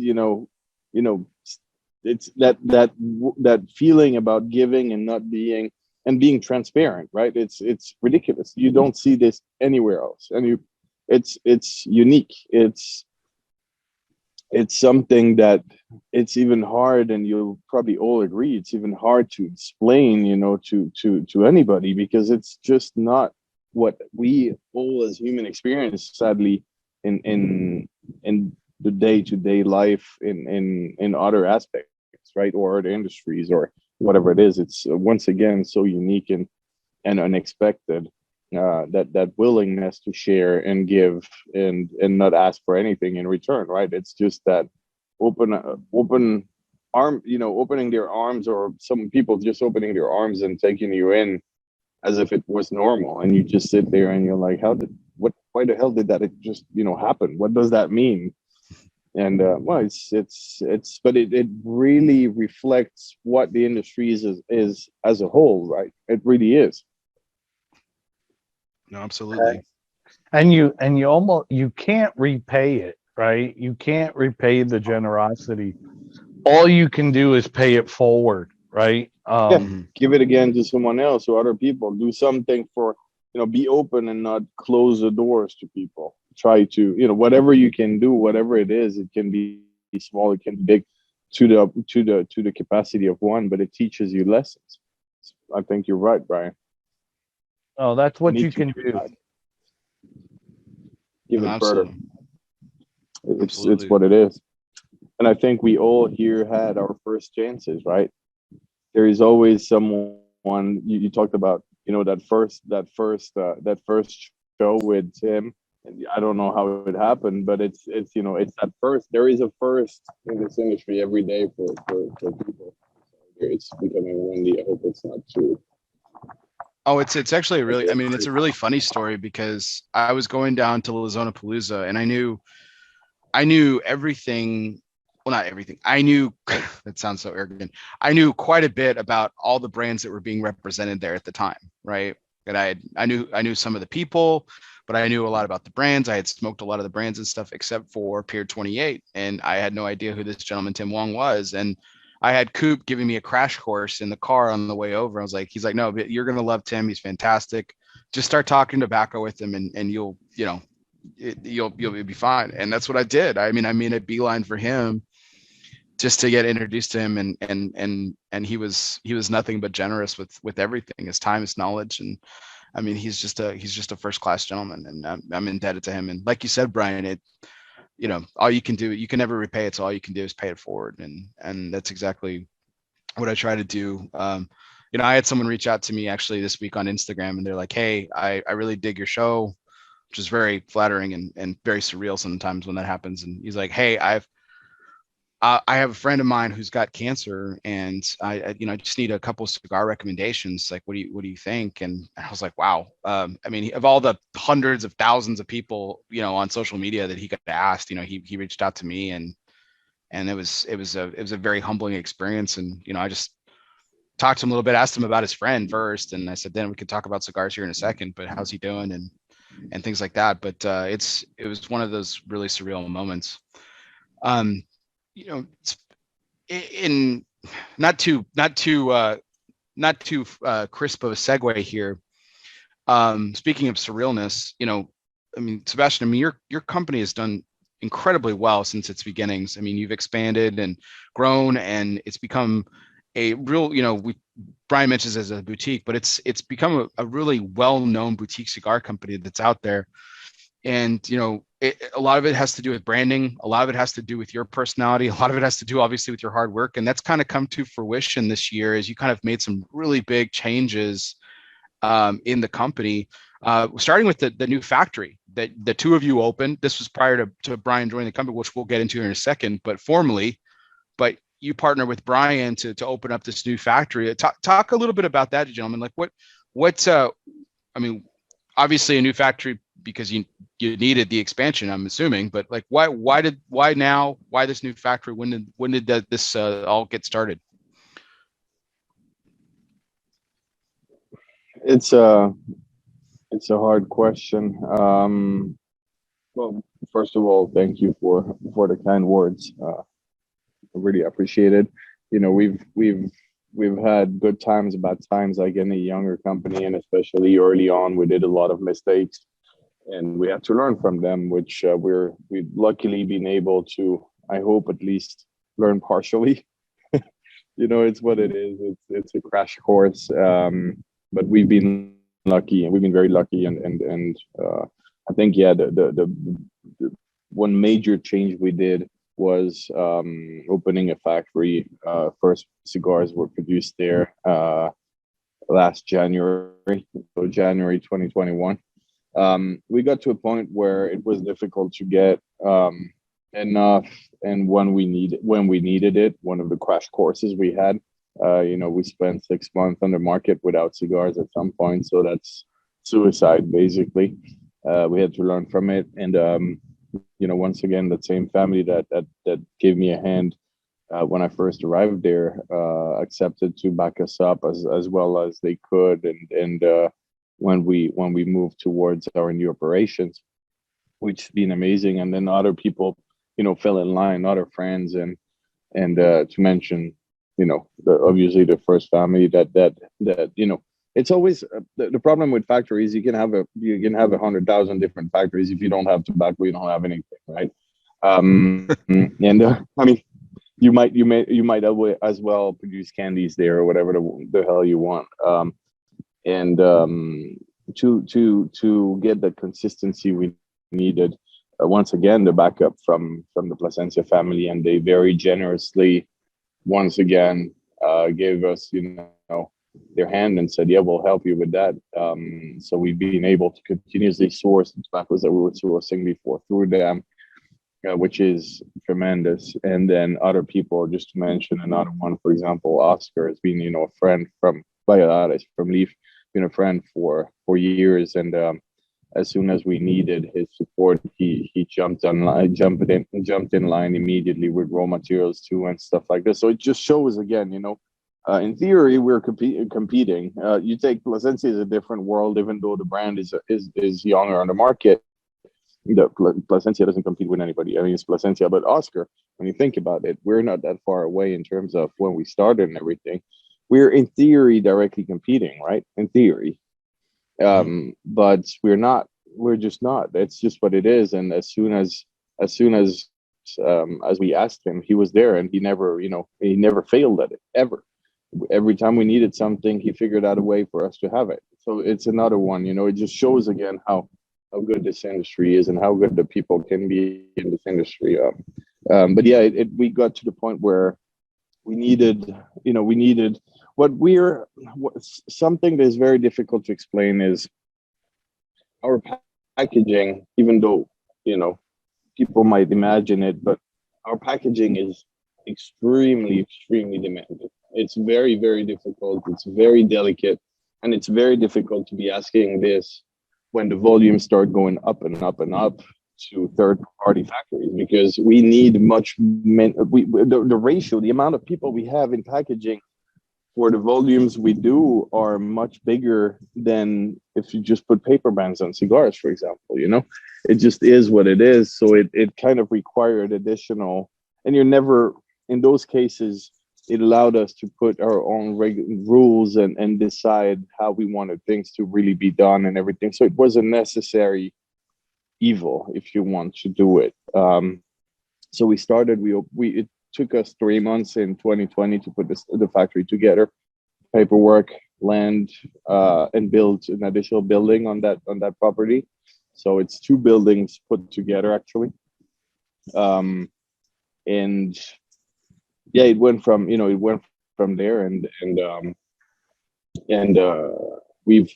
it's that feeling about giving and not being being transparent, right? It's ridiculous. You don't see this anywhere else, and it's unique. It's something that it's even hard, and you'll probably all agree, it's even hard to explain, to anybody, because it's just not what we all as human experience, sadly, in the day-to-day life in other aspects, right, or other industries or whatever it is. It's once again so unique and unexpected, that willingness to share and give and not ask for anything in return, right? It's just that open arm, opening their arms, or some people just opening their arms and taking you in as if it was normal, and you just sit there and you're like, why the hell did that just happen? What does that mean? And well, but it really reflects what the industry is as a whole, right? It really is. No, absolutely. And you can't repay it, right? You can't repay the generosity. All you can do is pay it forward, right? Give it again to someone else or other people. Do something for, be open and not close the doors to people. Try to, whatever you can do, whatever it is, it can be small, it can be big, to the capacity of one, but it teaches you lessons. I think you're right, Brian. Oh, that's what you can do. Give it further. It's what it is. And I think we all here had our first chances, right? There is always someone. You talked about, that first show with Tim. I don't know how it happened, but it's it's that first. There is a first in this industry every day for people. It's becoming windy. I hope it's not too. Oh, it's actually really, I mean, it's a really funny story because I was going down to Lozona and I knew everything. Well, not everything. I knew that sounds so arrogant. I knew quite a bit about all the brands that were being represented there at the time, right? And I knew some of the people, but I knew a lot about the brands. I had smoked a lot of the brands and stuff except for Pier 28, and I had no idea who this gentleman Tim Wong was. And I had Coop giving me a crash course in the car on the way over. I was like, he's like, no, but you're gonna love Tim. He's fantastic. Just start talking tobacco with him, and you'll you'll be fine. And that's what I did. I mean, I made a beeline for him just to get introduced to him, and he was nothing but generous with everything, his time, his knowledge. And I mean, he's just a first class gentleman, and I'm indebted to him. And like you said, Brian, all you can do, you can never repay it, so all you can do is pay it forward. And that's exactly what I try to do. I had someone reach out to me actually this week on Instagram, and they're like, hey, I really dig your show, which is very flattering and very surreal sometimes when that happens. And he's like, hey, I have a friend of mine who's got cancer, and I just need a couple of cigar recommendations. Like, what do you think? And I was like, wow. I mean, of all the hundreds of thousands of people, on social media that he got asked, he reached out to me, and it was a very humbling experience. And I just talked to him a little bit, asked him about his friend first, and I said, then we could talk about cigars here in a second, but how's he doing, and things like that. But it was one of those really surreal moments. In not too crisp of a segue here. Speaking of surrealness, I mean, Sebastien, I mean, your company has done incredibly well since its beginnings. I mean, you've expanded and grown, and it's become a real, Brian mentions as a boutique, but it's become a really well-known boutique cigar company that's out there. And, a lot of it has to do with branding. A lot of it has to do with your personality. A lot of it has to do, obviously, with your hard work. And that's kind of come to fruition this year as you kind of made some really big changes in the company, starting with the new factory that the two of you opened. This was prior to Brian joining the company, which we'll get into in a second, but formally. But you partner with Brian to open up this new factory. Talk a little bit about that, gentlemen. Like what's I mean, obviously a new factory because you needed the expansion, I'm assuming, but like why this new factory? When did this all get started? It's a hard question. Well, first of all, thank you for the kind words. I really appreciate it. We've had good times, bad times, like any younger company, and especially early on, we did a lot of mistakes, and we had to learn from them, which we've luckily been able to, I hope, at least learn partially. It's what it is. It's a crash course, but we've been lucky, and we've been very lucky, and I think the one major change we did was opening a factory. First cigars were produced there last January, so January 2021. We got to a point where it was difficult to get enough, and when we needed it, one of the crash courses we had, we spent 6 months on the market without cigars at some point, so that's suicide basically. We had to learn from it, and once again, that same family that gave me a hand when I first arrived there accepted to back us up as well as they could, and when we moved towards our new operations, which has been amazing. And then other people, fell in line, other friends, and to mention, obviously the first family that it's always the problem with factories. You can have 100,000 different factories. If you don't have tobacco, you don't have anything, right? And I mean, you might as well produce candies there or whatever the hell you want. And to get the consistency we needed, once again, the backup from the Plasencia family, and they very generously, once again, gave us, their hand and said, "Yeah, we'll help you with that." So we've been able to continuously source the tobaccos that we were sourcing before through them, which is tremendous. And then other people, just to mention another one, for example, Oscar has been, a friend from Baleares, from Leaf, been a friend for years, and as soon as we needed his support, he jumped in line immediately with raw materials too and stuff like this. So it just shows again, in theory we're competing. You take Plasencia is a different world, even though the brand is younger on the market. The Plasencia doesn't compete with anybody. I mean, it's Plasencia, but Oscar, when you think about it, we're not that far away in terms of when we started and everything. We're in theory directly competing, right? In theory. But we're not. We're just not. That's just what it is. And as soon as we asked him, he was there, and he never failed at it ever. Every time we needed something, he figured out a way for us to have it. So it's another one. It just shows again how good this industry is and how good the people can be in this industry. But yeah, we got to the point where we needed something that is very difficult to explain is our packaging, even though, people might imagine it, but our packaging is extremely, extremely demanding. It's very, very difficult. It's very delicate, and it's very difficult to be asking this when the volumes start going up and up and up to third-party factories, because we need the ratio, the amount of people we have in packaging for the volumes we do are much bigger than if you just put paper brands on cigars, for example. It just is what it is. So it kind of required additional, and you're never, in those cases, it allowed us to put our own rules and decide how we wanted things to really be done and everything. So it was a necessary evil, if you want to do it. So we started, it took us 3 months in 2020 to put the factory together, paperwork, land, and build an additional building on that property. So it's 2 buildings put together, actually. And yeah, it went from there, and we've,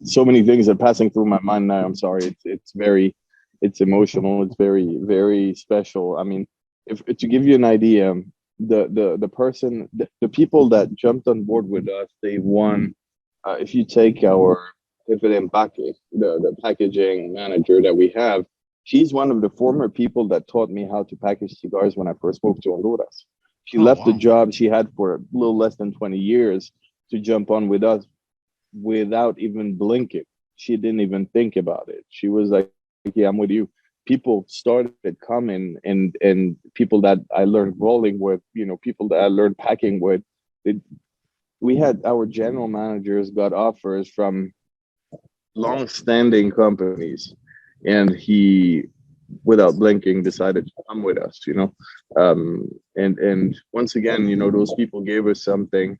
so many things are passing through my mind now. I'm sorry. It's emotional. It's very, very special. I mean, if to give you an idea, the people that jumped on board with us, they won. If you take our the packaging manager that we have, she's one of the former people that taught me how to package cigars when I first moved to Honduras. She left the job she had for a little less than 20 years to jump on with us without even blinking. She didn't even think about it. She was like, "Yeah, I'm with you." People started coming, and people that I learned rolling with, people that I learned packing with. We had our general managers got offers from long-standing companies, and he, without blinking, decided to come with us. And once again, those people gave us something,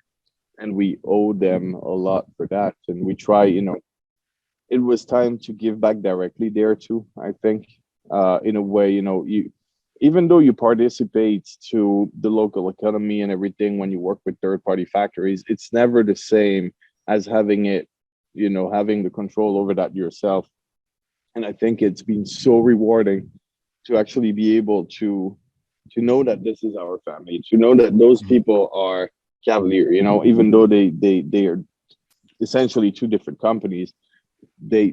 and we owe them a lot for that. And we try, it was time to give back directly there too, I think. In a way, even though you participate to the local economy and everything when you work with third-party factories, it's never the same as having it, having the control over that yourself. And I think it's been so rewarding to actually be able to know that this is our family, to know that those people are Cavalier, even though they are essentially 2 different companies, they